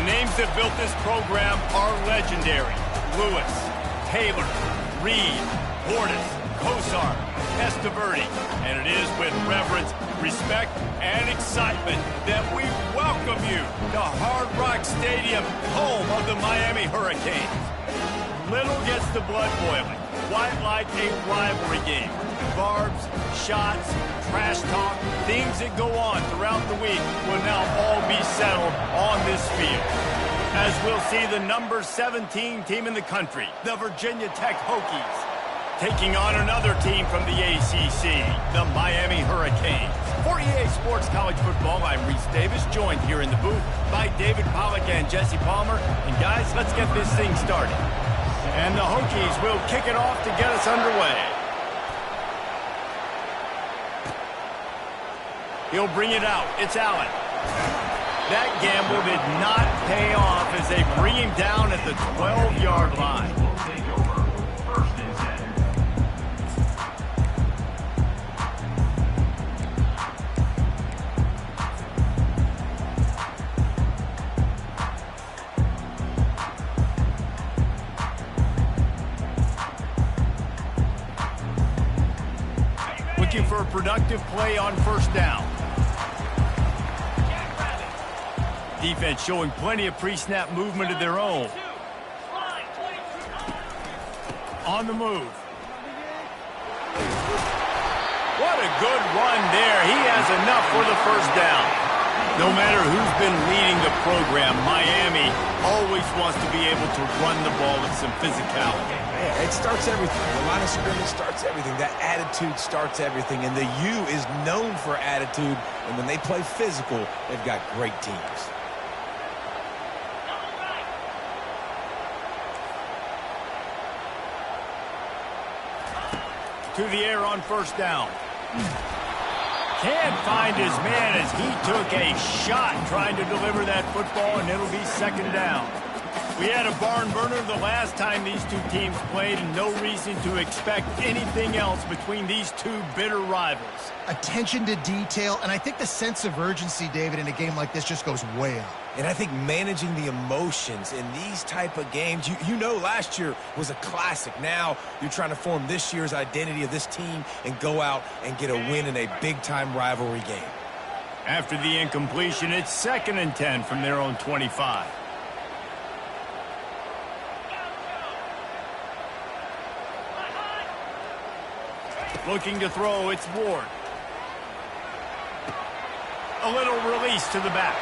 names that built this program are legendary. Lewis, Taylor, Reed, Portis, Kosar, Testaverde. And it is with reverence, respect, and excitement that we welcome you to Hard Rock Stadium, home of the Miami Hurricanes. Little gets the blood boiling, quite like a rivalry game. Barbs, shots, trash talk, things that go on throughout the week will now all be settled on this field. As we'll see the number 17 team in the country, the Virginia Tech Hokies, taking on another team from the ACC, the Miami Hurricanes. For EA Sports College Football, I'm Reese Davis, joined here in the booth by David Pollack and Jesse Palmer. And guys, let's get this thing started. And the Hokies will kick it off to get us underway. He'll bring it out. It's Allen. That gamble did not pay off as they bring him down at the 12-yard line. Looking for a productive play on first down. Defense showing plenty of pre-snap movement of their own. On the move. What a good run there. He has enough for the first down. No matter who's been leading the program, Miami always wants to be able to run the ball with some physicality. Yeah, it starts everything. The line of scrimmage starts everything. That attitude starts everything. And the U is known for attitude. And when they play physical, they've got great teams. To the air on first down. Can't find his man as he took a shot trying to deliver that football, and it'll be second down. We had a barn burner the last time these two teams played, and no reason to expect anything else between these two bitter rivals. Attention to detail, and I think the sense of urgency, David, in a game like this just goes way up. And I think managing the emotions in these type of games, you know last year was a classic. Now you're trying to form this year's identity of this team and go out and get a win in a big-time rivalry game. After the incompletion, it's 2nd and 10 from their own 25. Looking to throw, it's Ward. A little release to the back.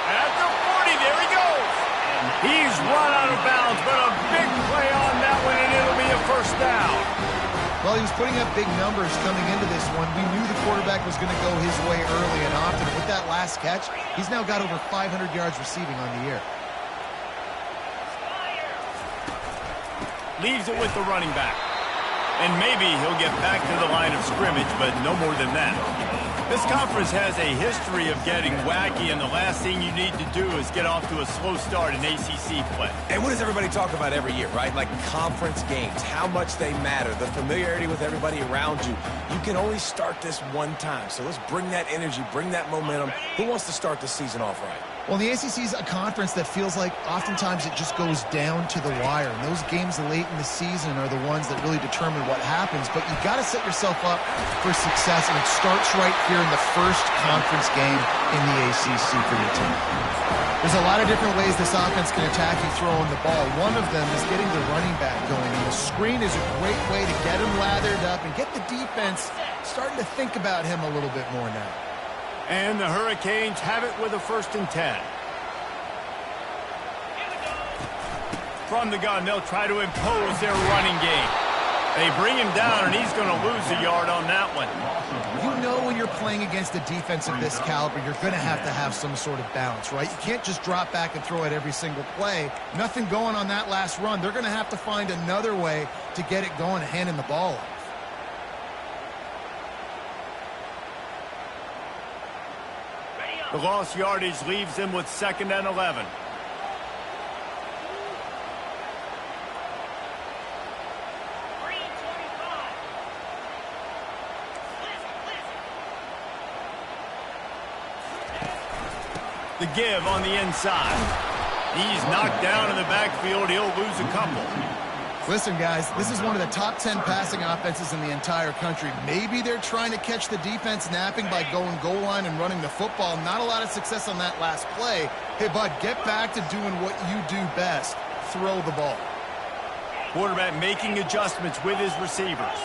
At the 40, there he goes. And he's run out of bounds, but a big play on that one, and it'll be a first down. Well, he was putting up big numbers coming into this one. We knew the quarterback was going to go his way early and often. With that last catch, he's now got over 500 yards receiving on the year. Leaves it with the running back. And maybe he'll get back to the line of scrimmage, but no more than that. This conference has a history of getting wacky, and the last thing you need to do is get off to a slow start in ACC play. And what does everybody talk about every year, right? Like conference games, how much they matter, the familiarity with everybody around you. You can only start this one time, so let's bring that energy, bring that momentum. Who wants to start the season off right? Well, the ACC is a conference that feels like oftentimes it just goes down to the wire. And those games late in the season are the ones that really determine what happens. But you've got to set yourself up for success, and it starts right here in the first conference game in the ACC for your team. There's a lot of different ways this offense can attack you throwing the ball. One of them is getting the running back going. And the screen is a great way to get him lathered up and get the defense starting to think about him a little bit more now. And the Hurricanes have it with a 1st and 10. From the gun, they'll try to impose their running game. They bring him down, and he's going to lose a yard on that one. You know when you're playing against a defense of this caliber, you're going to have some sort of balance, right? You can't just drop back and throw it every single play. Nothing going on that last run. They're going to have to find another way to get it going and handing the ball off. The lost yardage leaves them with 2nd and 11. The give on the inside. He's knocked down in the backfield. He'll lose a couple. Listen, guys, this is one of the top 10 passing offenses in the entire country. Maybe they're trying to catch the defense napping by going goal line and running the football. Not a lot of success on that last play. Hey, bud, get back to doing what you do best. Throw the ball. Quarterback making adjustments with his receivers.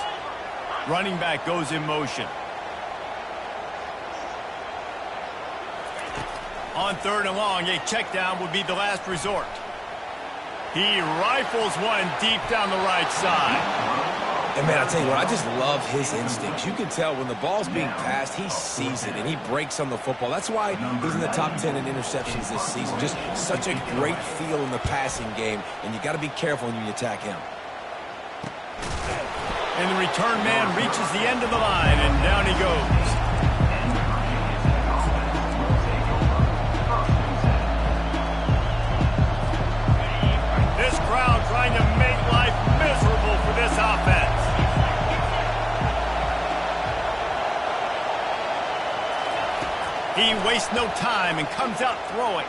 Running back goes in motion. On 3rd and long, a check down would be the last resort. He rifles one deep down the right side. And, man, I'll tell you what, I just love his instincts. You can tell when the ball's being passed, he sees it, and he breaks on the football. That's why he's in the top 10 in interceptions this season. Just such a great feel in the passing game, and you got to be careful when you attack him. And the return man reaches the end of the line, and down he goes. This crowd trying to make life miserable for this offense. He wastes no time and comes out throwing.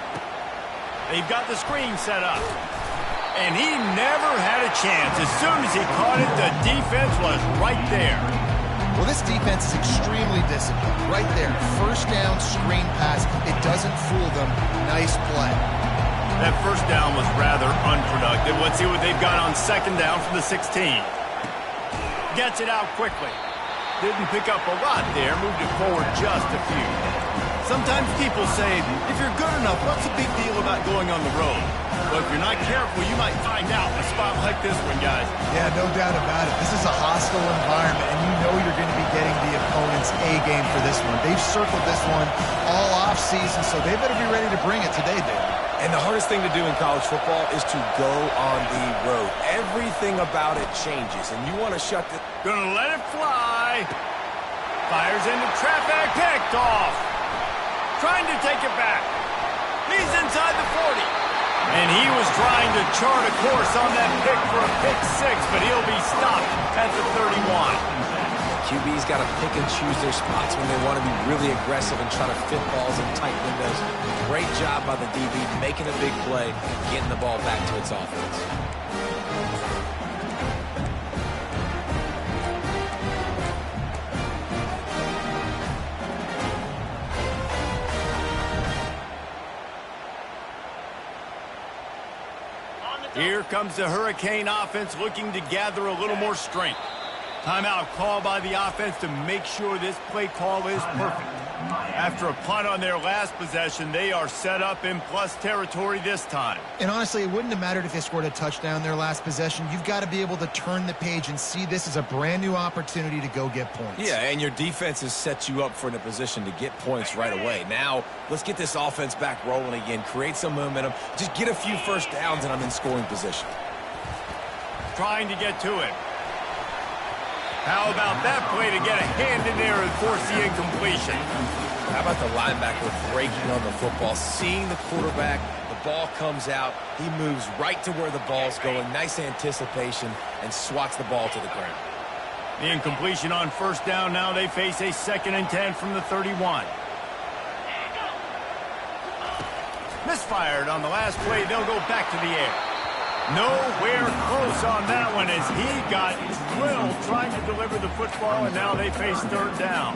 They've got the screen set up. And he never had a chance. As soon as he caught it, the defense was right there. Well, this defense is extremely disciplined. Right there, first down screen pass. It doesn't fool them. Nice play. That first down was rather unproductive. Let's see what they've got on 2nd down from the 16. Gets it out quickly. Didn't pick up a lot there. Moved it forward just a few. Sometimes people say, if you're good enough, what's the big deal about going on the road? But if you're not careful, you might find out in a spot like this one, guys. Yeah, no doubt about it. This is a hostile environment, and you know you're going to be getting the opponent's A game for this one. They've circled this one all off season, so they better be ready to bring it today, Dave. And the hardest thing to do in college football is to go on the road. Everything about it changes, and you want to shut the... Gonna let it fly. Fires into traffic. Picked off. Trying to take it back. He's inside the 40. And he was trying to chart a course on that pick for a pick 6, but he'll be stopped at the 31. QB's got to pick and choose their spots when they want to be really aggressive and try to fit balls in tight windows. Great job by the DB making a big play, getting the ball back to its offense. Here comes the Hurricane offense looking to gather a little more strength. Timeout call by the offense to make sure this play call is perfect. After a punt on their last possession, they are set up in plus territory this time. And honestly, it wouldn't have mattered if they scored a touchdown their last possession. You've got to be able to turn the page and see this as a brand new opportunity to go get points. Yeah, and your defense has set you up for in a position to get points right away. Now, let's get this offense back rolling again, create some momentum, just get a few first downs, and I'm in scoring position. Trying to get to it. How about that play to get a hand in there and force the incompletion? How about the linebacker breaking on the football, seeing the quarterback, the ball comes out, he moves right to where the ball's going, nice anticipation, and swats the ball to the ground. The incompletion on first down. Now they face a 2nd and 10 from the 31. Misfired on the last play. They'll go back to the air. Nowhere close on that one as he got drilled trying to deliver the football, and now they face 3rd down.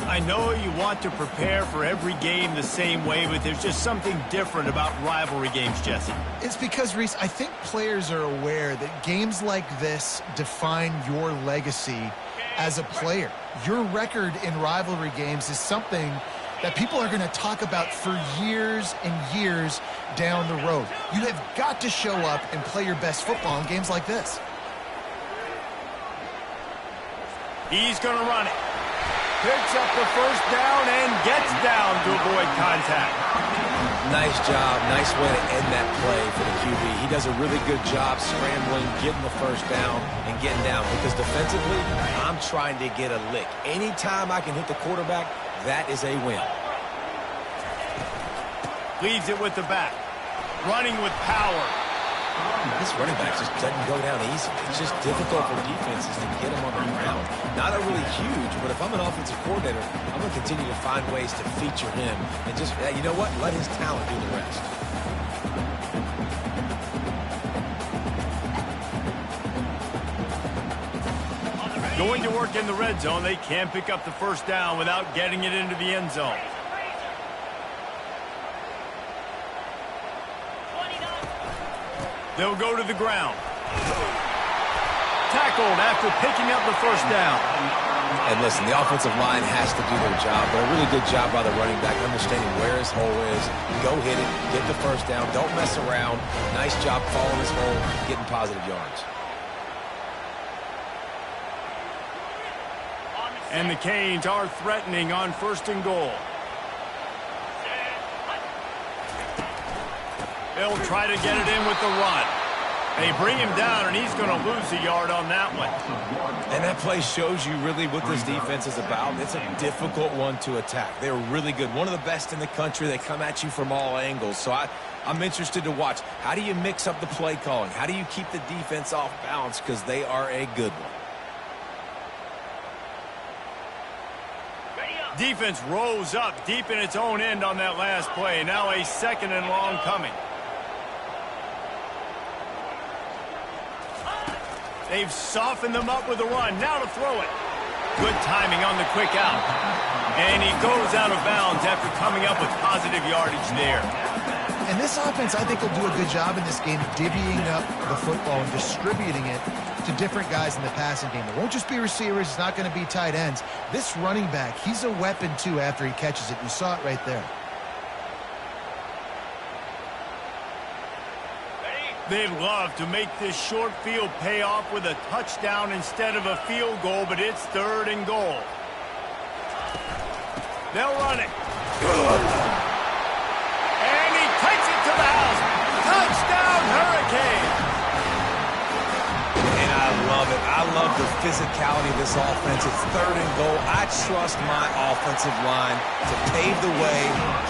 I know you want to prepare for every game the same way, but there's just something different about rivalry games, Jesse. It's because, Reese, I think players are aware that games like this define your legacy as a player. Your record in rivalry games is something that people are going to talk about for years and years down the road. You have got to show up and play your best football in games like this. He's going to run it. Picks up the first down and gets down to avoid contact. Nice job. Nice way to end that play for the QB. He does a really good job scrambling, getting the first down, and getting down. Because defensively, I'm trying to get a lick. Anytime I can hit the quarterback, that is a win. Leaves it with the back. Running with power. This running back just doesn't go down easy. It's just difficult for defenses to get him on the ground. Not a really huge, but if I'm an offensive coordinator, I'm going to continue to find ways to feature him. And just, you know what? Let his talent do the rest. Going to work in the red zone. They can't pick up the first down without getting it into the end zone. They'll go to the ground. Tackled after picking up the first down. And listen, the offensive line has to do their job, but a really good job by the running back understanding where his hole is. Go hit it, get the first down, don't mess around. Nice job following his hole, getting positive yards. And the Canes are threatening on 1st and goal. They'll try to get it in with the run. They bring him down, and he's going to lose a yard on that one. And that play shows you really what this defense is about. It's a difficult one to attack. They're really good. One of the best in the country. They come at you from all angles. So I'm interested to watch. How do you mix up the play calling? How do you keep the defense off balance? Because they are a good one. Defense rose up deep in its own end on that last play. Now a 2nd and long coming. They've softened them up with a run. Now to throw it. Good timing on the quick out. And he goes out of bounds after coming up with positive yardage there. And this offense, I think, will do a good job in this game divvying up the football and distributing it to different guys in the passing game. It won't just be receivers. It's not going to be tight ends. This running back, he's a weapon, too, after he catches it. You saw it right there. They'd love to make this short field pay off with a touchdown instead of a field goal, but it's 3rd and goal. They'll run it. And he takes it to the house. Touchdown, Hurricane. And I love it. I love the physicality of this offense. It's 3rd and goal. I trust my offensive line to pave the way,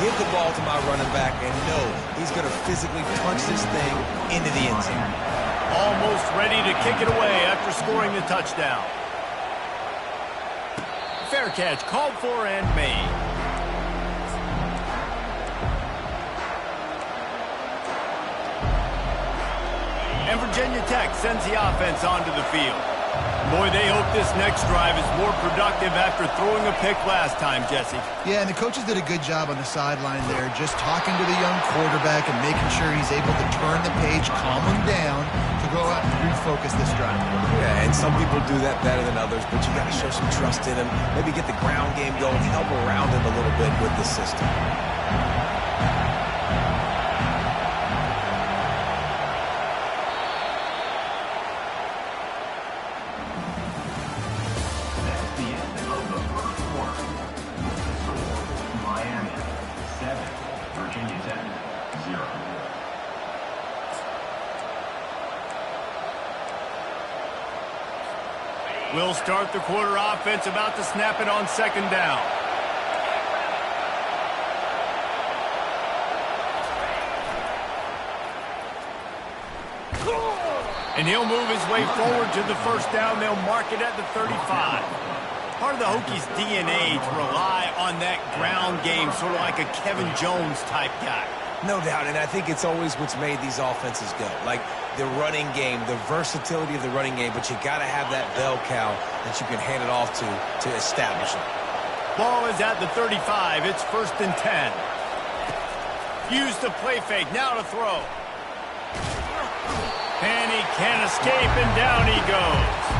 give the ball to my running back, and know he's going to physically punch this thing into the end zone. Almost ready to kick it away after scoring the touchdown. Fair catch called for and made. And Virginia Tech sends the offense onto the field. Boy, they hope this next drive is more productive after throwing a pick last time, Jesse. Yeah, and the coaches did a good job on the sideline there, just talking to the young quarterback and making sure he's able to turn the page, calm him down to go out and refocus this drive. Yeah, and some people do that better than others, but you got to show some trust in him. Maybe get the ground game going, help around him a little bit with the system. We'll start the quarter offense, about to snap it on 2nd down. And he'll move his way forward to the first down. They'll mark it at the 35. Part of the Hokies' DNA to rely on that ground game, sort of like a Kevin Jones type guy. No doubt, and I think it's always what's made these offenses go. Like the running game, the versatility of the running game, but you got to have that bell cow that you can hand it off to establish it. Ball is at the 35. It's 1st and 10. Use the play fake. Now to throw. And he can't escape, and down he goes.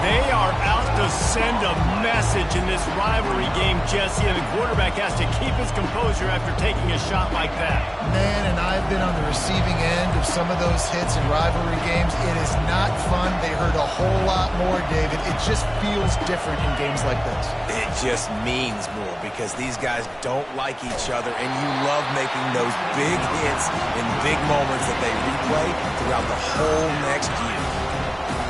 They are out to send a message in this rivalry game, Jesse, and the quarterback has to keep his composure after taking a shot like that. Man, and I've been on the receiving end of some of those hits in rivalry games. It is not fun. They hurt a whole lot more, David. It just feels different in games like this. It just means more because these guys don't like each other, and you love making those big hits in big moments that they replay throughout the whole next year.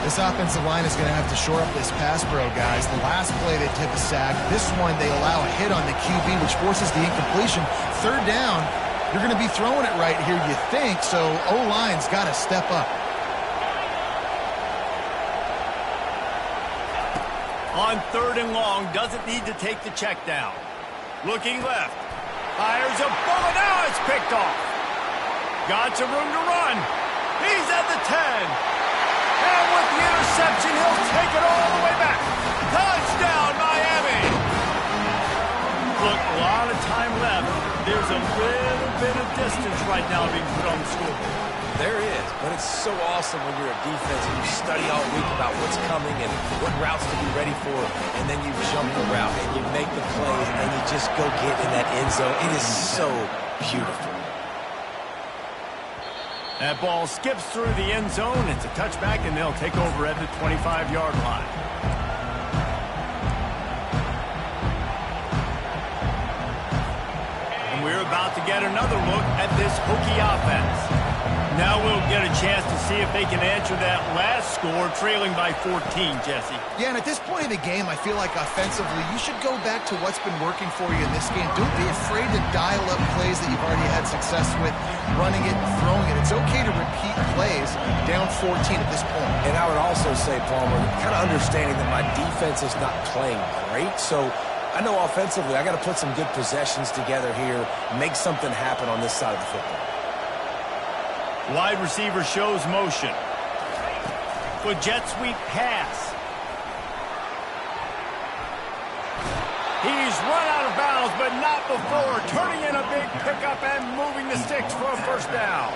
This offensive line is going to have to shore up this pass pro, guys. The last play they took a sack. This one they allow a hit on the QB, which forces the incompletion. 3rd down, you're going to be throwing it right here, you think, so O-line's got to step up. On 3rd and long, doesn't need to take the check down. Looking left. Fires a bullet. Now it's picked off. Got some room to run. He's at the 10. And with the interception, he'll take it all the way back. Touchdown, Miami! Look, a lot of time left. There's a little bit of distance right now being put on the scoreboard. There is, but it's so awesome when you're a defense and you study all week about what's coming and what routes to be ready for, and then you jump the route and you make the plays and you just go get in that end zone. It is so beautiful. That ball skips through the end zone. It's a touchback, and they'll take over at the 25-yard line. And we're about to get another look at this Hokie offense. Now we'll get a chance to see if they can answer that last score, trailing by 14, Jesse. Yeah, and at this point in the game, I feel like offensively, you should go back to what's been working for you in this game. Don't be afraid to dial up plays that you've already had success with, running it and throwing it. It's okay to repeat plays down 14 at this point. And I would also say, Palmer, kind of understanding that my defense is not playing great, so I know offensively I got to put some good possessions together here, make something happen on this side of the football. Wide receiver shows motion. With jet sweep pass. He's run out of bounds, but not before turning in a big pickup and moving the sticks for a first down.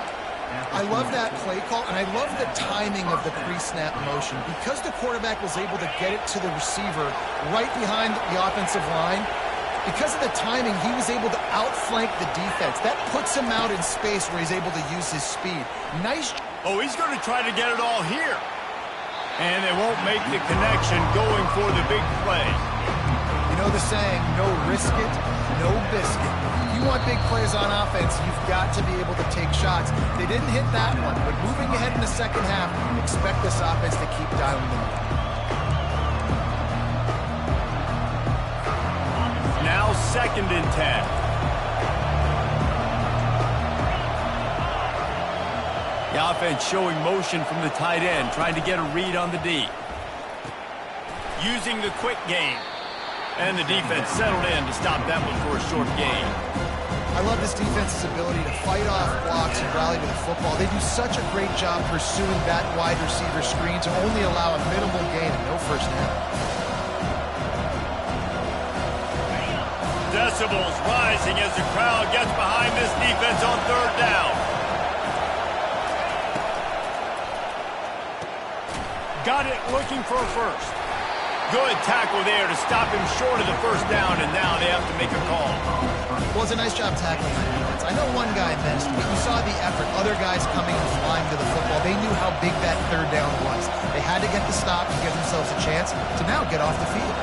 I love that play call, and I love the timing of the pre-snap motion. Because the quarterback was able to get it to the receiver right behind the offensive line, because of the timing, he was able to outflank the defense. That puts him out in space where he's able to use his speed. Nice. Oh, he's going to try to get it all here. And they won't make the connection going for the big play. You know the saying, no risk it, no biscuit. If you want big plays on offense, you've got to be able to take shots. They didn't hit that one, but moving ahead in the second half, expect this offense to keep dialing them up. Now 2nd and 10. The offense showing motion from the tight end, trying to get a read on the D. Using the quick game. And the defense settled in to stop that one for a short gain. I love this defense's ability to fight off blocks and rally to the football. They do such a great job pursuing that wide receiver screen to only allow a minimal gain and no first down. Decibels rising as the crowd gets behind this defense on 3rd down. Got it looking for a first. Good tackle there to stop him short of the first down, and now they have to make a call. Well, it's a nice job tackling that defense. I know one guy missed, but you saw the effort. Other guys coming and flying to the football. They knew how big that 3rd down was. They had to get the stop to give themselves a chance to now get off the field.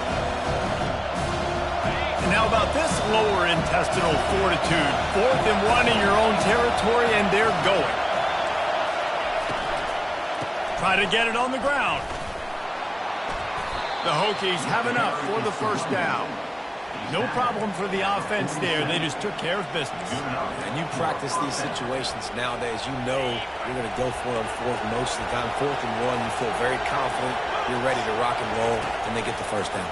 Now about this lower intestinal fortitude. 4th and 1 in your own territory, and they're going. Try to get it on the ground. The Hokies have enough for the first down. No problem for the offense there. They just took care of business. And you practice these situations nowadays. You know you're going to go for it on 4th most of the time. 4th and 1, you feel very confident. You're ready to rock and roll, and they get the first down.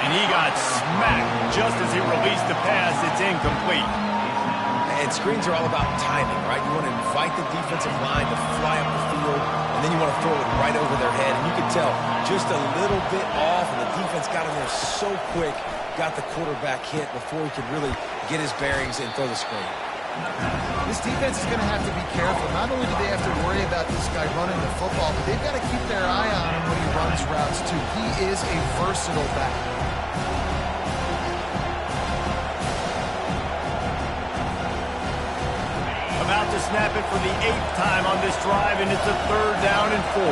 And he got smacked just as he released the pass. It's incomplete. And screens are all about timing, right? You want to invite the defensive line to fly up the field, and then you want to throw it right over their head. And you can tell just a little bit off, and the defense got in there so quick, got the quarterback hit before he could really get his bearings and throw the screen. This defense is going to have to be careful. Not only do they have to worry about this guy running the football, but they've got to keep their eye on him when he runs routes, too. He is a versatile back. About to snap it for the 8th time on this drive, and it's a 3rd down and 4.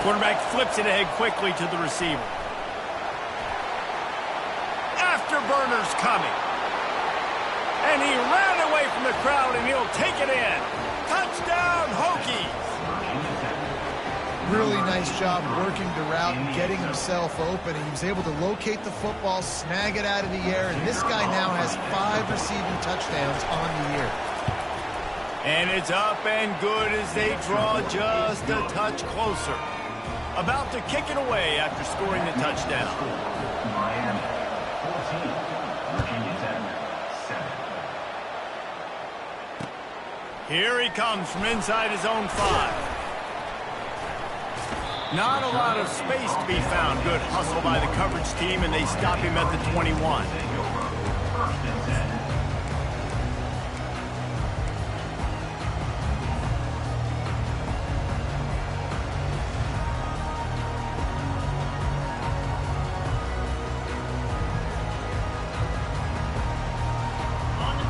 Quarterback flips it ahead quickly to the receiver. Afterburner's coming. And he ran away from the crowd, and he'll take it in. Touchdown, Hokies! Really nice job working the route and getting himself open. He was able to locate the football, snag it out of the air, and this guy now has 5 receiving touchdowns on the year. And it's up and good as they draw just a touch closer. About to kick it away after scoring the touchdown. Miami, 14, Virginia Tech, 7. Here he comes from inside his own 5. Not a lot of space to be found. Good hustle by the coverage team, and they stop him at the 21.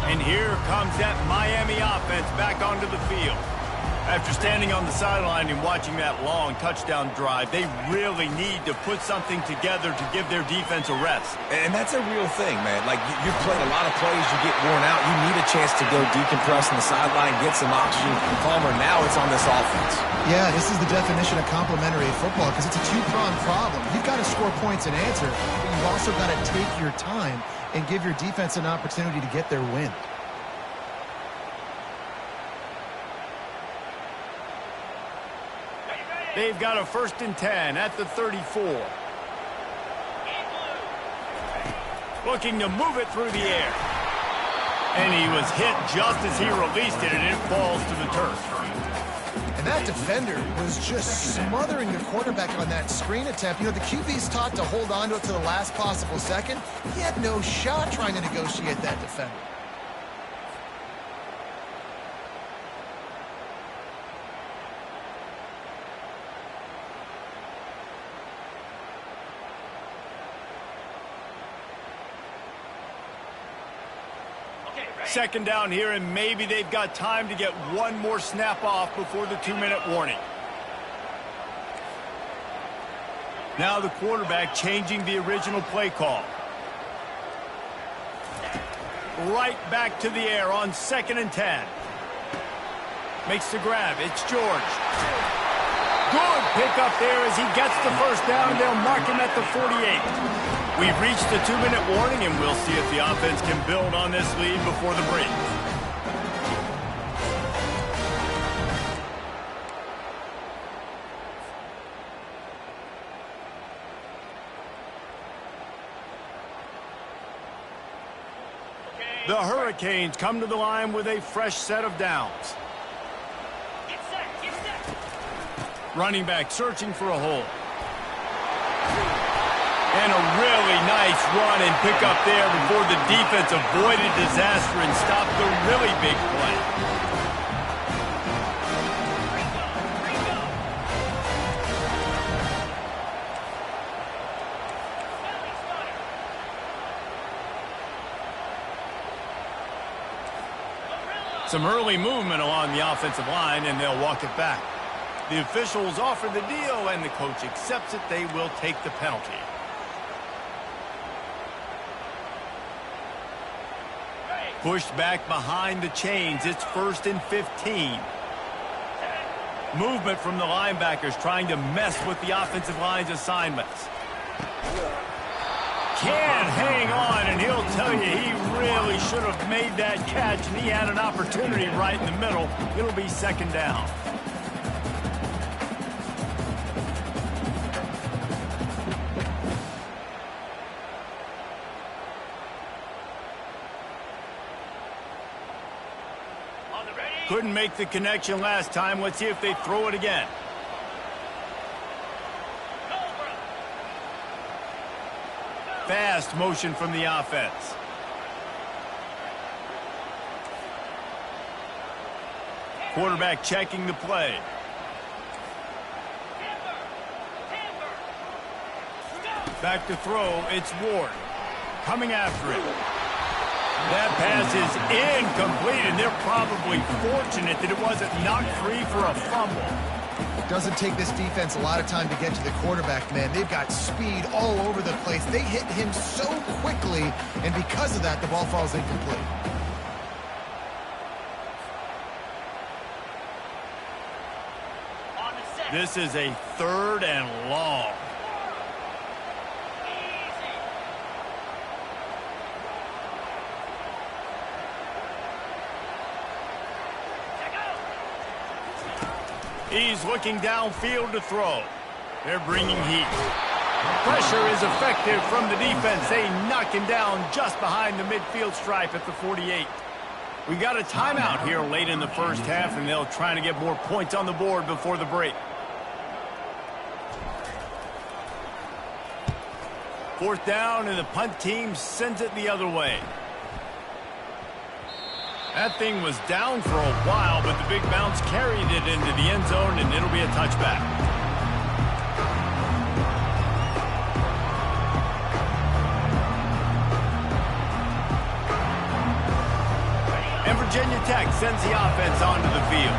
And here comes that Miami offense back onto the field. After standing on the sideline and watching that long touchdown drive, they really need to put something together to give their defense a rest. And that's a real thing, man. Like, you've played a lot of plays, you get worn out. You need a chance to go decompress on the sideline, get some oxygen. Palmer, now it's on this offense. Yeah, this is the definition of complementary football because it's a two-pronged problem. You've got to score points and answer, but you've also got to take your time and give your defense an opportunity to get their win. They've got a 1st and 10 at the 34. Looking to move it through the air. And he was hit just as he released it, and it falls to the turf. And that defender was just smothering the quarterback on that screen attempt. You know, the QB's taught to hold on to it to the last possible second. He had no shot trying to negotiate that defender. Second down here, and maybe they've got time to get one more snap off before the 2-minute warning. Now the quarterback changing the original play call. Right back to the air on 2nd and 10. Makes the grab. It's George. Good pickup there as he gets the first down, and they'll mark him at the 48. We've reached the 2-minute warning, and we'll see if the offense can build on this lead before the break. The Hurricanes come to the line with a fresh set of downs. Get set. Running back searching for a hole. And a really nice run and pick up there before the defense avoided disaster and stopped the really big play. Some early movement along the offensive line, and they'll walk it back. The officials offer the deal, and the coach accepts it. They will take the penalty. Pushed back behind the chains. It's 1st and 15. Movement from the linebackers trying to mess with the offensive line's assignments. Can't hang on, and he'll tell you he really should have made that catch, and he had an opportunity right in the middle. It'll be 2nd down. Couldn't make the connection last time. Let's see if they throw it again. Fast motion from the offense. Quarterback checking the play. Back to throw. It's Ward. Coming after it. That pass is incomplete, and they're probably fortunate that it wasn't knocked free for a fumble. It doesn't take this defense a lot of time to get to the quarterback, man. They've got speed all over the place. They hit him so quickly, and because of that, the ball falls incomplete. This is a 3rd and long. He's looking downfield to throw. They're bringing heat. Pressure is effective from the defense. They knock him down just behind the midfield stripe at the 48. We got a timeout here late in the first half, and they'll try to get more points on the board before the break. Fourth down, and the punt team sends it the other way. That thing was down for a while, but the big bounce carried it into the end zone, and it'll be a touchback. And Virginia Tech sends the offense onto the field.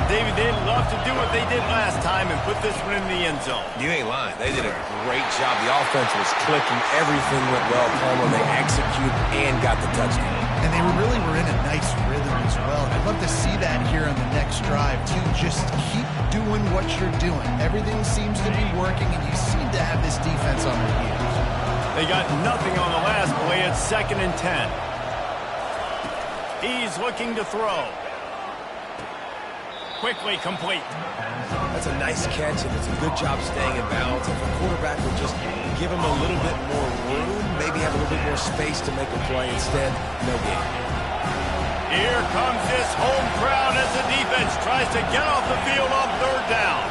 David, they'd love to do what they did last time and put this one in the end zone. You ain't lying. They did a great job. The offense was clicking. Everything went well. Palmer, they executed and got the touchdown. And they really were in a nice rhythm as well. I'd love to see that here on the next drive, too. Just keep doing what you're doing. Everything seems to be working, and you seem to have this defense on their heels. They got nothing on the last play. It's 2nd and 10. He's looking to throw. Quickly complete. That's a nice catch, and it's a good job staying in balance. If a quarterback would just give him a little bit more room, maybe have a little bit more space to make a play instead, no game. Here comes this home crowd as the defense tries to get off the field on 3rd down.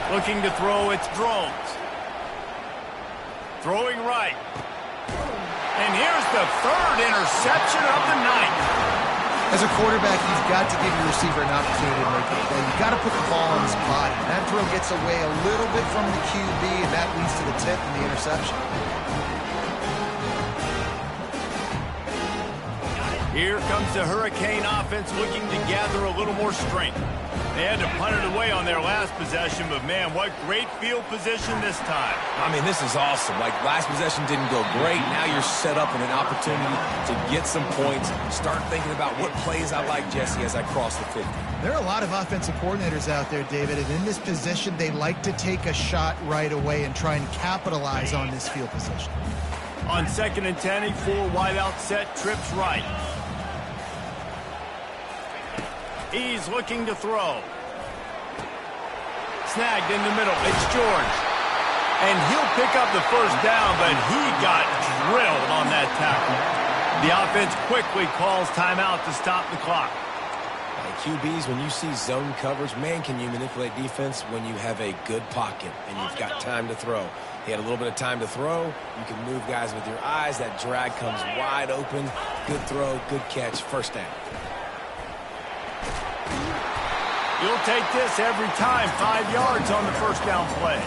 Looking to throw, it's Drones. Throwing right. And here's the 3rd interception of the night. As a quarterback, you've got to give your receiver an opportunity to make a play. You've got to put the ball on his body. That throw gets away a little bit from the QB, and that leads to the tip and the interception. Here comes the Hurricane offense looking to gather a little more strength. They had to punt it away on their last possession, but man, what great field position this time. I mean, this is awesome. Like, last possession didn't go great. Now you're set up in an opportunity to get some points. Start thinking about what plays I like, Jesse, as I cross the 50. There are a lot of offensive coordinators out there, David, and in this position, they like to take a shot right away and try and capitalize on this field position. On 2nd and 10, a 4 wideout set, trips right. He's looking to throw. Snagged in the middle. It's George. And he'll pick up the 1st down, but he got drilled on that tackle. The offense quickly calls timeout to stop the clock. QBs, when you see zone coverage, man, can you manipulate defense when you have a good pocket and you've got time to throw. He had a little bit of time to throw. You can move guys with your eyes. That drag comes wide open. Good throw, good catch, 1st down. You'll take this every time. 5 yards on the 1st down play.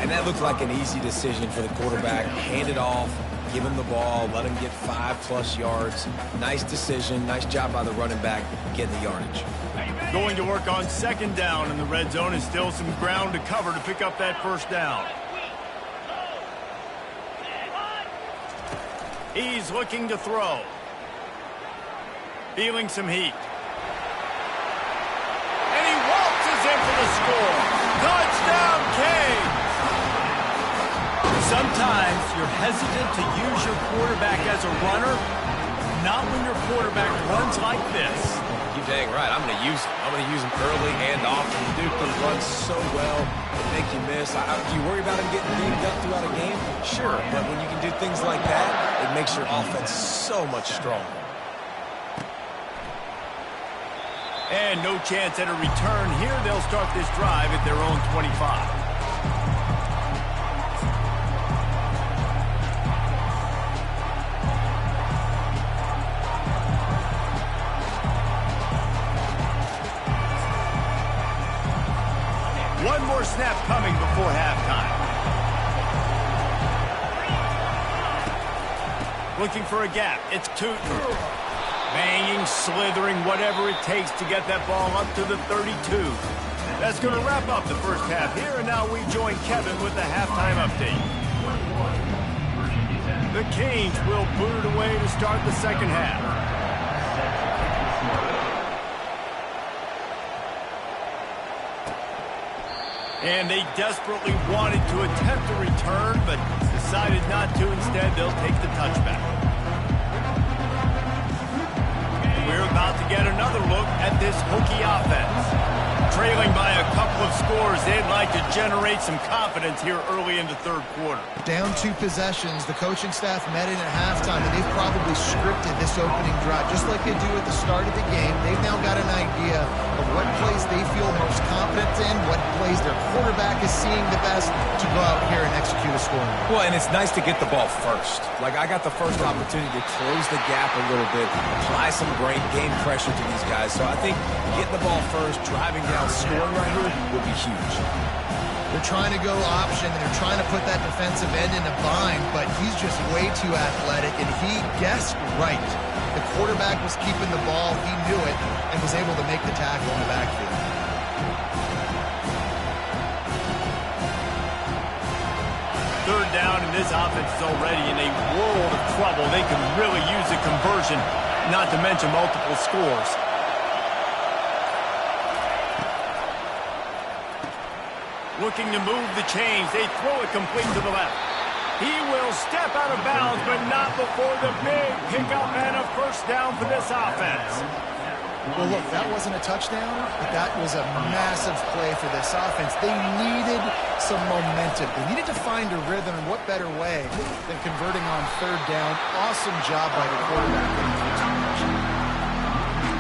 And that looked like an easy decision for the quarterback. Hand it off, give him the ball, let him get 5+ yards. Nice decision. Nice job by the running back getting the yardage. Going to work on 2nd down in the red zone, and still some ground to cover to pick up that 1st down. He's looking to throw. Feeling some heat. And he waltzes in for the score. Touchdown, Canes! Sometimes you're hesitant to use your quarterback as a runner. Not when your quarterback runs like this. You dang right. I'm going to use him. I'm going to use him early and often. The dude can run so well and make you miss. Do you worry about him getting dinged up throughout a game? Sure, but when you can do things like that, it makes your offense so much stronger. And no chance at a return here. They'll start this drive at their own 25. One more snap coming before halftime. Looking for a gap. It's Tootin. Banging, slithering, whatever it takes to get that ball up to the 32. That's going to wrap up the first half here, and now we join Kevin with the halftime update. The Canes will boot it away to start the second half. And they desperately wanted to attempt a return, but decided not to. Instead, they'll take the touchback. We're about to get another look at this Hokie offense. Trailing by a couple of scores, they'd like to generate some confidence here early in the third quarter. Down 2 possessions, the coaching staff met in at halftime, and they've probably scripted this opening drive, just like they do at the start of the game. They've now got an idea of what plays they feel most confident in, what plays their quarterback is seeing the best to go out here and execute a scoring. Well, and it's nice to get the ball first. Like, I got the first opportunity to close the gap a little bit, apply some game pressure to these guys. So I think getting the ball first, driving down, scoring right here would be huge. They're trying to go option, and they're trying to put that defensive end in a bind, but he's just way too athletic, and he guessed right. The quarterback was keeping the ball, he knew it, and was able to make the tackle in the backfield. Third down, and this offense is already in a world of trouble. They could really use a conversion, not to mention multiple scores. Looking to move the chains. They throw it complete to the left. He will step out of bounds, but not before the big pickup and a first down for this offense. Well, look, that wasn't a touchdown, but that was a massive play for this offense. They needed some momentum. They needed to find a rhythm, and what better way than converting on third down. Awesome job by the quarterback.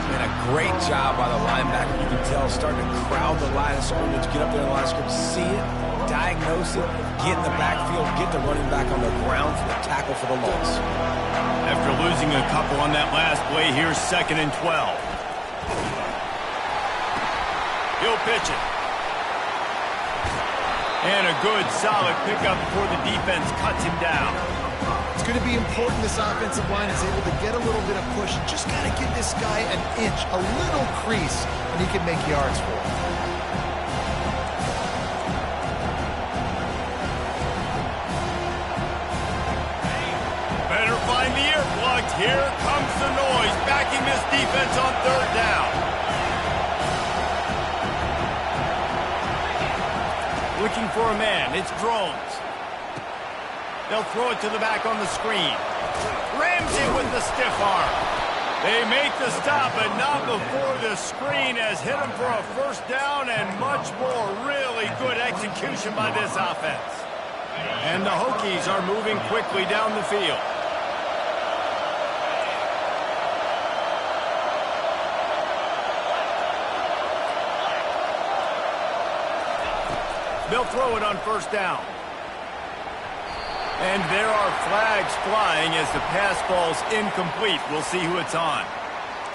And a great job by the linebacker. You can tell starting to crowd the line of scrimmage, get up there in the line of scrimmage, see it, diagnose it, get in the backfield, get the running back on the ground for the tackle for the loss. After losing a couple on that last play, here's 2nd and 12. He'll pitch it. And a good, solid pickup before the defense cuts him down. It's going to be important this offensive line is able to get a little bit of push. Just got to give this guy an inch, a little crease, and he can make yards for it. Better find the earplugs. Here comes the noise, backing this defense on third down. Looking for a man. It's Drones. They'll throw it to the back on the screen. Ramsey with the stiff arm. They make the stop, but not before the screen has hit him for a first down and much more. Really good execution by this offense. And the Hokies are moving quickly down the field. They'll throw it on first down. And there are flags flying as the pass falls incomplete. We'll see who it's on.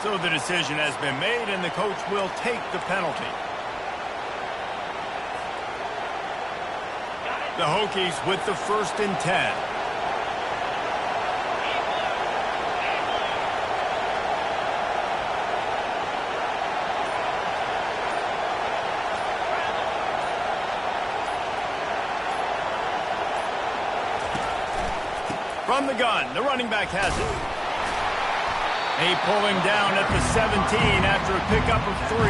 So the decision has been made, and the coach will take the penalty. The Hokies with the 1st and 10. From the gun, the running back has it. They pull him down at the 17 after a pickup of 3.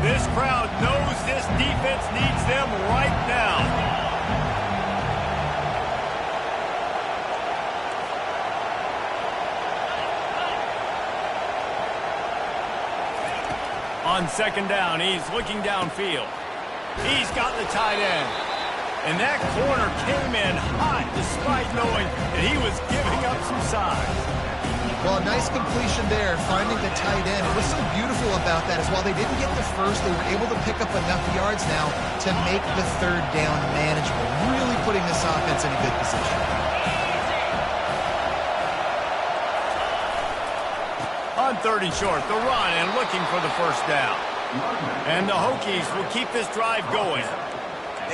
This crowd knows this defense needs them right now. On 2nd down, he's looking downfield. He's got the tight end. And that corner came in hot despite knowing that he was giving up some size. Well, a nice completion there, finding the tight end. What's so beautiful about that is while they didn't get the first, they were able to pick up enough yards now to make the third down manageable, really putting this offense in a good position. On 3rd and short, the run and looking for the first down. And the Hokies will keep this drive going.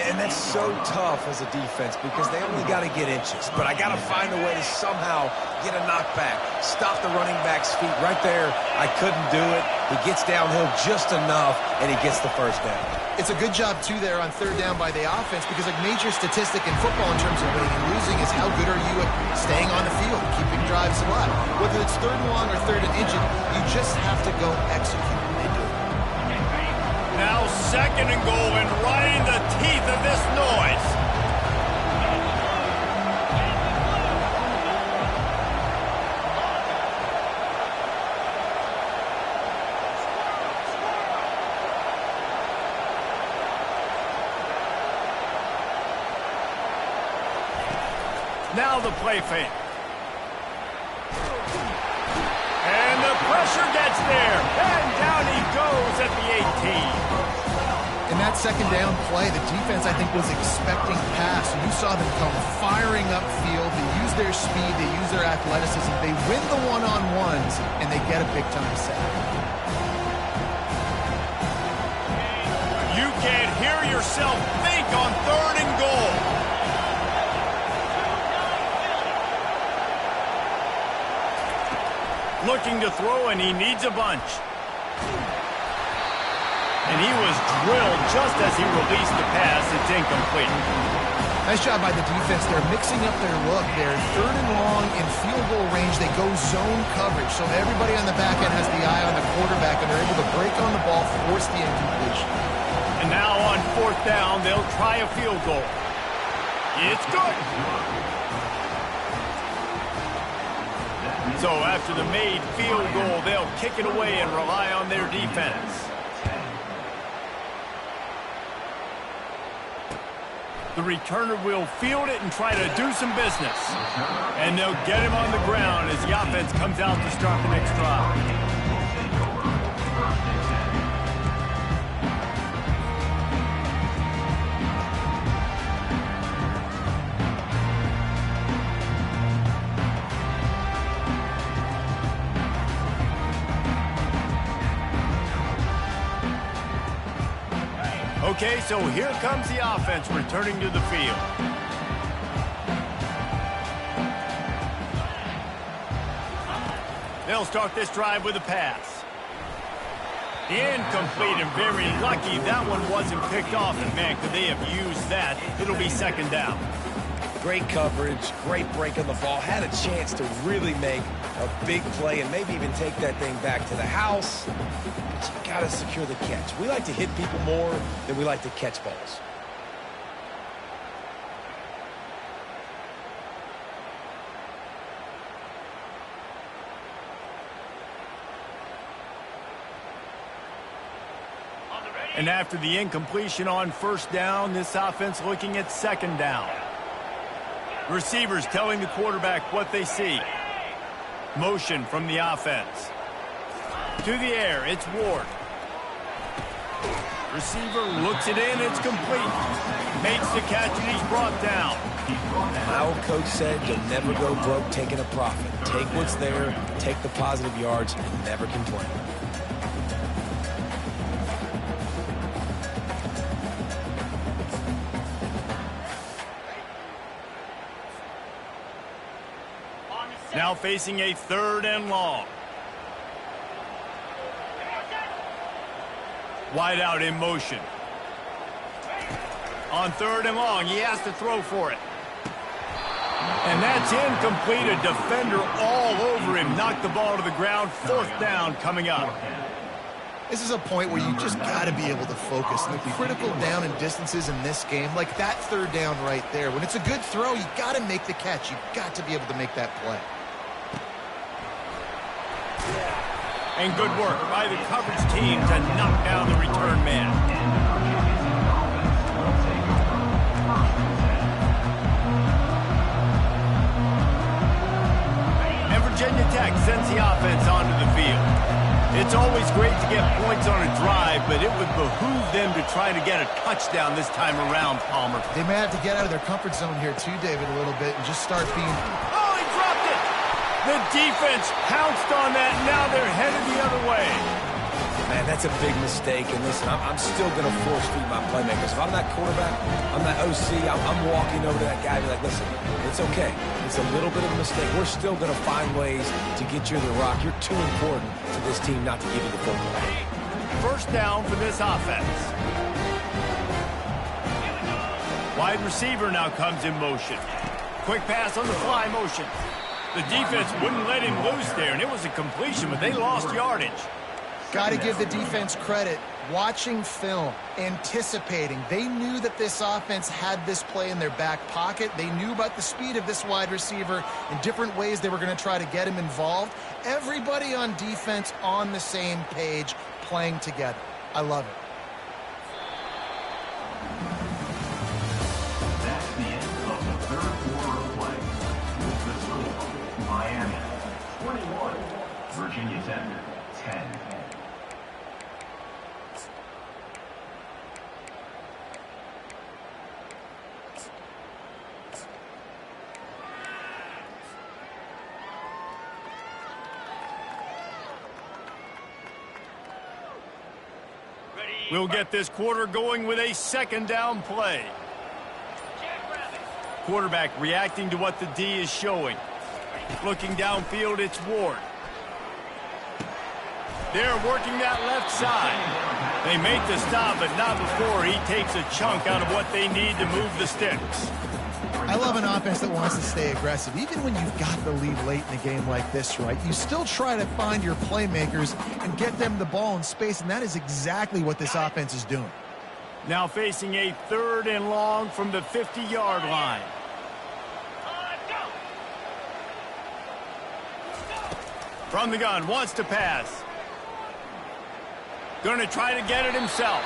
And that's so tough as a defense because they only got to get inches. But I got to find a way to somehow get a knockback, stop the running back's feet right there. I couldn't do it. He gets downhill just enough, and he gets the first down. It's a good job, too, there on 3rd down by the offense because a major statistic in football in terms of winning and losing is how good are you at staying on the field, keeping drives alive. Whether it's 3rd and long or 3rd and inches, you just have to go execute. Now 2nd and goal and right in the teeth of this noise. Now the play fake. And the pressure gets there. And down he goes at the 18. In that second down play, the defense, I think, was expecting pass. You saw them come firing upfield. They use their speed. They use their athleticism. They win the one-on-ones, and they get a big-time sack. You can't hear yourself think on 3rd and goal. Looking to throw, and he needs a bunch. And he was drilled just as he released the pass. It's incomplete. Nice job by the defense. They're mixing up their look. They're 3rd and long in field goal range. They go zone coverage. So everybody on the back end has the eye on the quarterback, and they're able to break on the ball, force the incompletion. And now on 4th down, they'll try a field goal. It's good. So after the made field goal, they'll kick it away and rely on their defense. The returner will field it and try to do some business. And they'll get him on the ground as the offense comes out to start the next drive. Okay, so here comes the offense returning to the field. They'll start this drive with a pass. Incomplete, and very lucky that one wasn't picked off. And man, could they have used that? It'll be 2nd down. Great coverage, great break on the ball. Had a chance to really make a big play and maybe even take that thing back to the house. But you got to secure the catch. We like to hit people more than we like to catch balls. And after the incompletion on 1st down, this offense looking at 2nd down. Receivers telling the quarterback what they see. Motion from the offense. To the air, it's Ward. Receiver looks it in, it's complete. Makes the catch, and he's brought down. My old coach said you'll never go broke taking a profit. Take what's there, take the positive yards, and never complain. Now facing a 3rd and long. Wide out in motion. On 3rd and long, he has to throw for it. And that's incomplete. A defender all over him. Knocked the ball to the ground. 4th down coming up. This is a point where you just got to be able to focus. The critical down and distances in this game, like that 3rd down right there. When it's a good throw, you got to make the catch. You got to be able to make that play. And good work by the coverage team to knock down the return man. And Virginia Tech sends the offense onto the field. It's always great to get points on a drive, but it would behoove them to try to get a touchdown this time around, Palmer. They may have to get out of their comfort zone here too, David, a little bit and just start being... Oh, he dropped it! The defense pounced on that. Now they're headed the other way. Man, that's a big mistake. And listen, I'm still going to force feed my playmakers. If I'm that quarterback, I'm that OC, I'm walking over to that guy and be like, listen, it's okay. It's a little bit of a mistake. We're still going to find ways to get you to the rock. You're too important to this team not to give you the football. 1st down for this offense. Wide receiver now comes in motion. Quick pass on the fly motion. The defense wouldn't let him loose there, and it was a completion, but they lost yardage. Got to give the defense credit. Watching film, anticipating. They knew that this offense had this play in their back pocket. They knew about the speed of this wide receiver in different ways they were going to try to get him involved. Everybody on defense on the same page, playing together. I love it. That's the end of the 3rd quarter of play. Virginia Tech, 10. We'll get this quarter going with a second down play. Quarterback reacting to what the D is showing. Looking downfield, it's Ward. They're working that left side. They make the stop, but not before he takes a chunk out of what they need to move the sticks. I love an offense that wants to stay aggressive. Even when you've got the lead late in a game like this, right, you still try to find your playmakers and get them the ball in space, and that is exactly what this offense is doing. Now facing a 3rd and long from the 50-yard line. From the gun, wants to pass. Going to try to get it himself.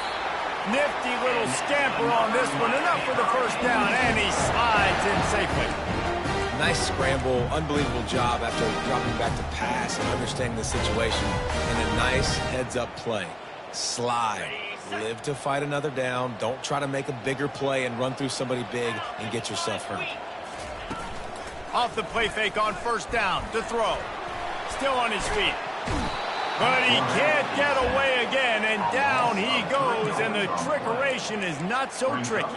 Nifty little scamper on this one. Enough for the first down, and he slides in safely. Nice scramble, unbelievable job after dropping back to pass and understanding the situation. And a nice heads-up play. Slide. Live to fight another down. Don't try to make a bigger play and run through somebody big and get yourself hurt. Off the play fake on first down to throw. Still on his feet. But he can't get away again, and down he goes, and the trickeration is not so tricky.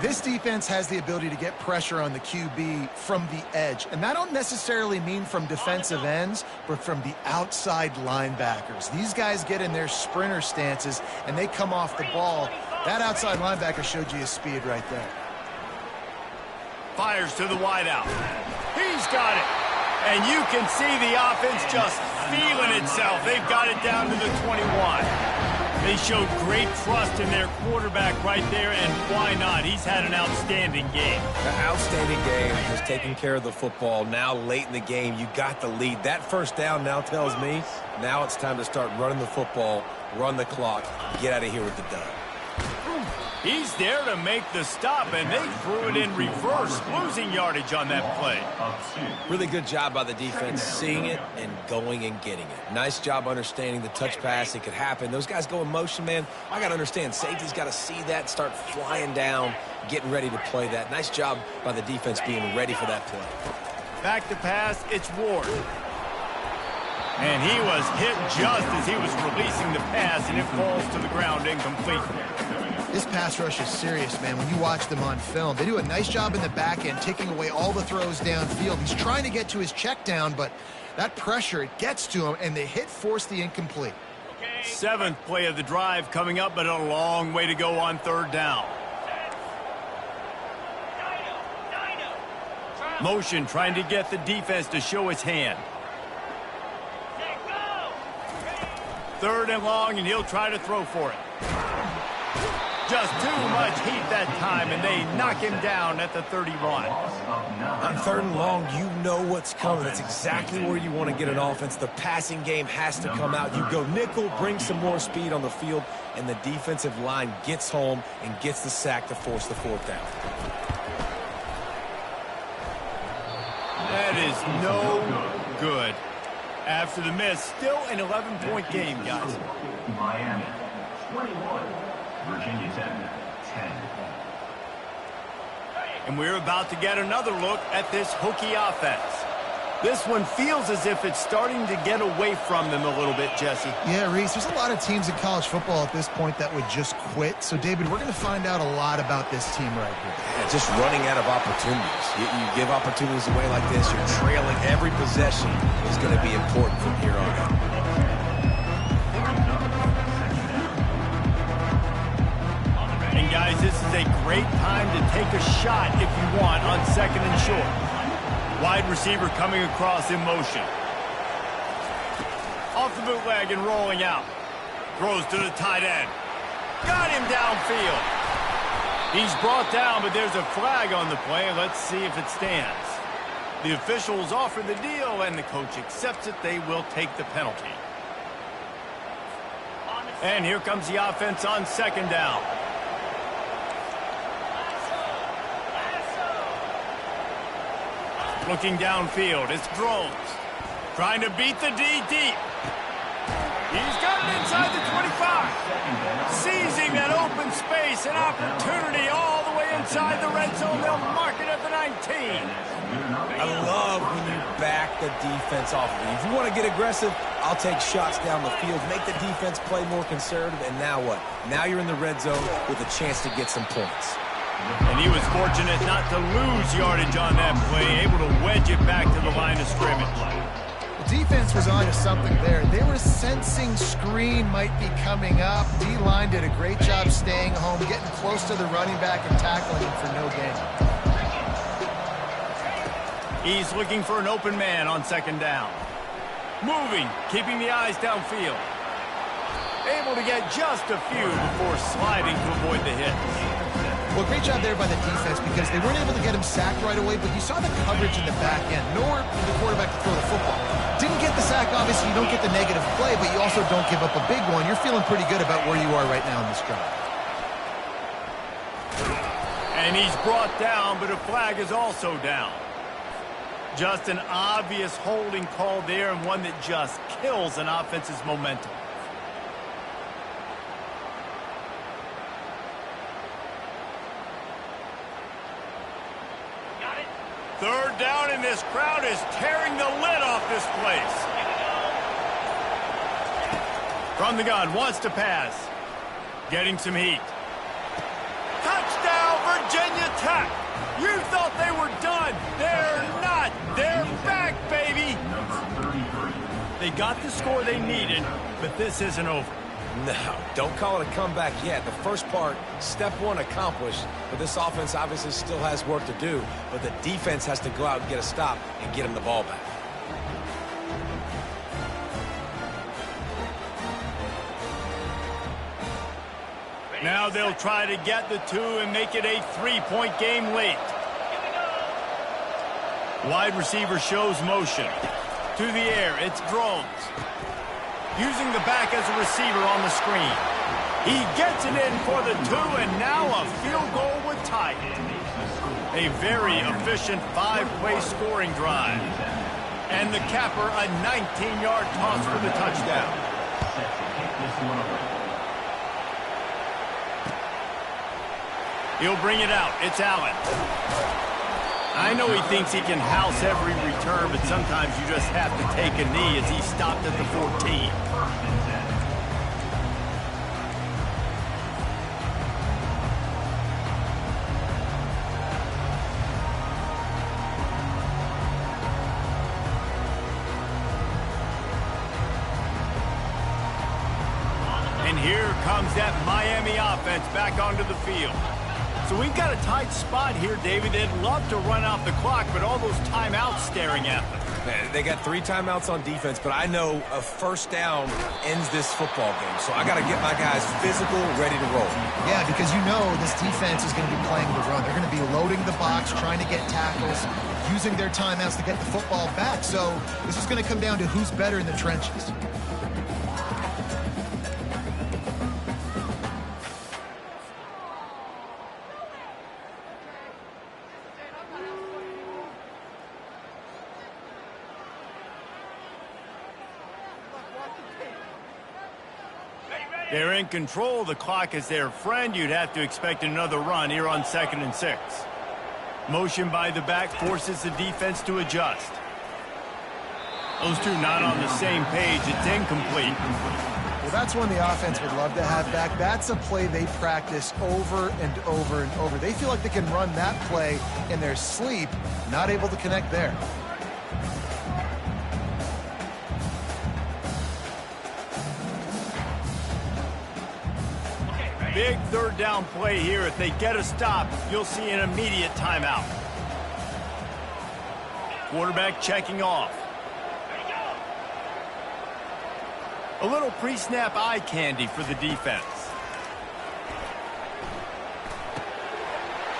This defense has the ability to get pressure on the QB from the edge, and that don't necessarily mean from defensive ends, but from the outside linebackers. These guys get in their sprinter stances, and they come off the ball. That outside linebacker showed you his speed right there. Fires to the wideout. He's got it. And you can see the offense just feeling itself. They've got it down to the 21. They showed great trust in their quarterback right there, and why not? He's had an outstanding game. An outstanding game, has taken care of the football. Now late in the game, you got the lead. That first down now tells me now it's time to start running the football, run the clock, get out of here with the dub. He's there to make the stop, and they threw it in reverse, losing yardage on that play. Really good job by the defense, seeing it and going and getting it. Nice job understanding the touch pass. It could happen. Those guys go in motion, man. I got to understand, safety's got to see that, start flying down, getting ready to play that. Nice job by the defense being ready for that play. Back to pass, it's Ward. And he was hit just as he was releasing the pass, and it falls to the ground incomplete. This pass rush is serious, man. When you watch them on film, they do a nice job in the back end, taking away all the throws downfield. He's trying to get to his check down, but that pressure, it gets to him, and the hit forced the incomplete. 7th play of the drive coming up, but a long way to go on 3rd down. Motion trying to get the defense to show its hand. 3rd and long, and he'll try to throw for it. Just too much heat that time, and they knock him down at the 31. On 3rd and long, you know what's coming. That's exactly where you want to get an offense. The passing game has to come out. You go nickel, bring some more speed on the field, and the defensive line gets home and gets the sack to force the 4th down. That is no good. After the miss, still an 11-point game, guys. Miami, 21. Virginia Tech, 10. And we're about to get another look at this Hokie offense. This one feels as if it's starting to get away from them a little bit, Jesse. Yeah, Reese, there's a lot of teams in college football at this point that would just quit. So, David, we're going to find out a lot about this team right here. Yeah, just running out of opportunities. You give opportunities away like this, you're trailing. Every possession is going to be important from here on out. And, guys, this is a great time to take a shot if you want on 2nd and short. Wide receiver coming across in motion. Off the bootleg and rolling out. Throws to the tight end. Got him downfield. He's brought down, but there's a flag on the play. Let's see if it stands. The officials offer the deal, and the coach accepts it. They will take the penalty. And here comes the offense on 2nd down. Looking downfield, it's Drones. Trying to beat the D deep. He's got it inside the 25. Seizing that open space, an opportunity all the way inside the red zone. They'll mark it at the 19. I love when you back the defense off of it. If you want to get aggressive, I'll take shots down the field, make the defense play more conservative, and now what? Now you're in the red zone with a chance to get some points. And he was fortunate not to lose yardage on that play, able to wedge it back to the line of scrimmage. The defense was on to something there. They were sensing screen might be coming up. D-line did a great job staying home, getting close to the running back and tackling him for no gain. He's looking for an open man on second down. Moving, keeping the eyes downfield. Able to get just a few before sliding to avoid the hit. Well, great job there by the defense because they weren't able to get him sacked right away, but you saw the coverage in the back end. Nowhere for the quarterback to throw the football. Didn't get the sack, obviously. You don't get the negative play, but you also don't give up a big one. You're feeling pretty good about where you are right now in this drive. And he's brought down, but a flag is also down. Just an obvious holding call there, and one that just kills an offense's momentum. Got it. Third down, and this crowd is tearing the lid off this place. From the gun, wants to pass. Getting some heat. Touchdown, Virginia Tech. You thought they were done. They're not. They're back, baby. They got the score they needed, but this isn't over. No, don't call it a comeback yet. The first part, step one accomplished, but this offense obviously still has work to do, but the defense has to go out and get a stop and get him the ball back. Now they'll try to get the two and make it a three-point game late. Wide receiver shows motion. To the air, it's Drones. Using the back as a receiver on the screen. He gets it in for the two, and now a field goal would tie it. A very efficient five-play scoring drive. And the capper, a 19-yard toss for the touchdown. He'll bring it out. It's Allen. I know he thinks he can house every return, but sometimes you just have to take a knee as he stopped at the 14. And here comes that Miami offense back onto the field. So we've got a tight spot here, David. They'd love to run out the clock, but all those timeouts staring at them. They got 3 timeouts on defense, but I know a first down ends this football game. So I got to get my guys physical, ready to roll. Yeah, because you know this defense is going to be playing the run. They're going to be loading the box, trying to get tackles, using their timeouts to get the football back. So this is going to come down to who's better in the trenches. They're in control. The clock is their friend. You'd have to expect another run here on 2nd and 6. Motion by the back forces the defense to adjust. Those two not on the same page. It's incomplete. Well, that's one the offense would love to have back. That's a play they practice over and over and over. They feel like they can run that play in their sleep, not able to connect there. Big third down play here. If they get a stop, you'll see an immediate timeout. Quarterback checking off. A little pre-snap eye candy for the defense.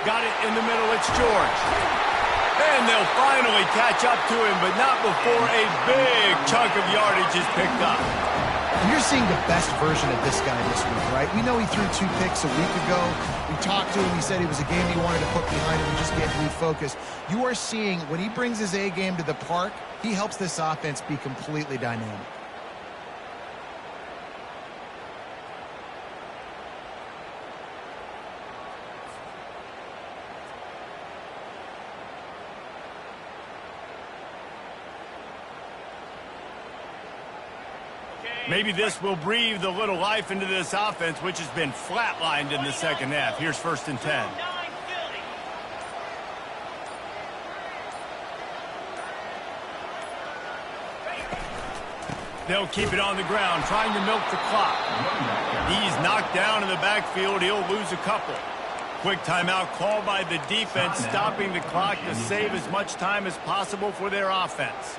Got it in the middle. It's George. And they'll finally catch up to him, but not before a big chunk of yardage is picked up. And you're seeing the best version of this guy this week, right? We know he threw 2 picks a week ago. We talked to him. He said it was a game he wanted to put behind him and just get refocused. You are seeing when he brings his A game to the park, he helps this offense be completely dynamic. Maybe this will breathe a little life into this offense, which has been flatlined in the second half. Here's 1st and 10. They'll keep it on the ground, trying to milk the clock. He's knocked down in the backfield. He'll lose a couple. Quick timeout called by the defense, stopping the clock to save as much time as possible for their offense.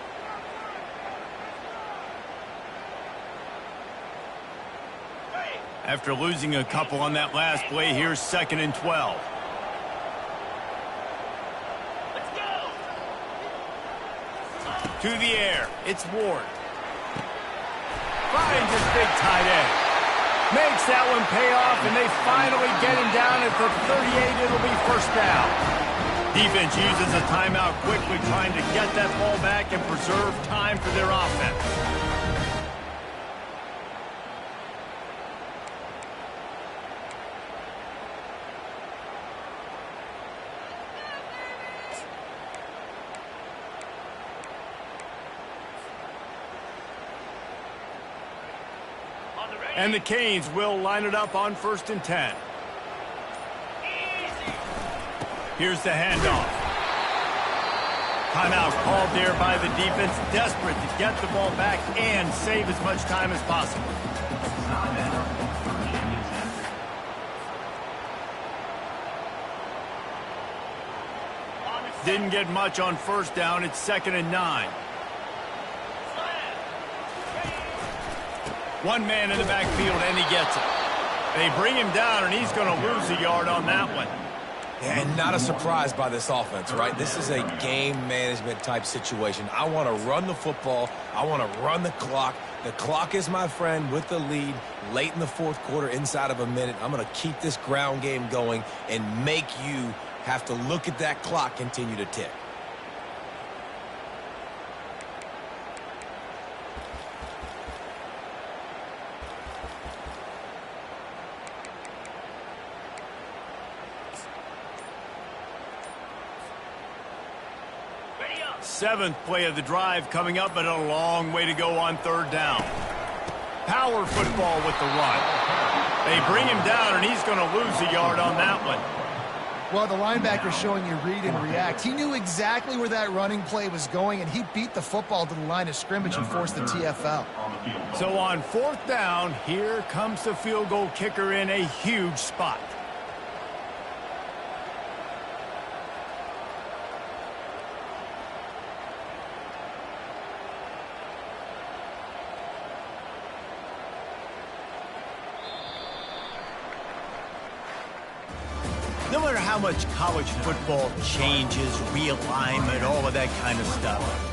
After losing a couple on that last play, here's 2nd and 12. Let's go. To the air, it's Ward. Finds his big tight end. Makes that one pay off, and they finally get him down at the 38. It'll be 1st down. Defense uses a timeout quickly, trying to get that ball back and preserve time for their offense. And the Canes will line it up on 1st and 10. Here's the handoff. Timeout called there by the defense, desperate to get the ball back and save as much time as possible. Didn't get much on 1st down. It's 2nd and 9. One man in the backfield, and he gets it. They bring him down, and he's going to lose a yard on that one. Yeah, and not a surprise by this offense, right? This is a game management type situation. I want to run the football. I want to run the clock. The clock is my friend with the lead late in the 4th quarter, inside of a minute. I'm going to keep this ground game going and make you have to look at that clock continue to tick. Ready up. 7th play of the drive coming up, but a long way to go on 3rd down. Power football with the run. They bring him down, and he's going to lose a yard on that one. Well, the linebacker showing you read and react. He knew exactly where that running play was going, and he beat the football to the line of scrimmage and forced the TFL. So on 4th down, here comes the field goal kicker in a huge spot. No matter how much college football changes, realignment, all of that kind of stuff,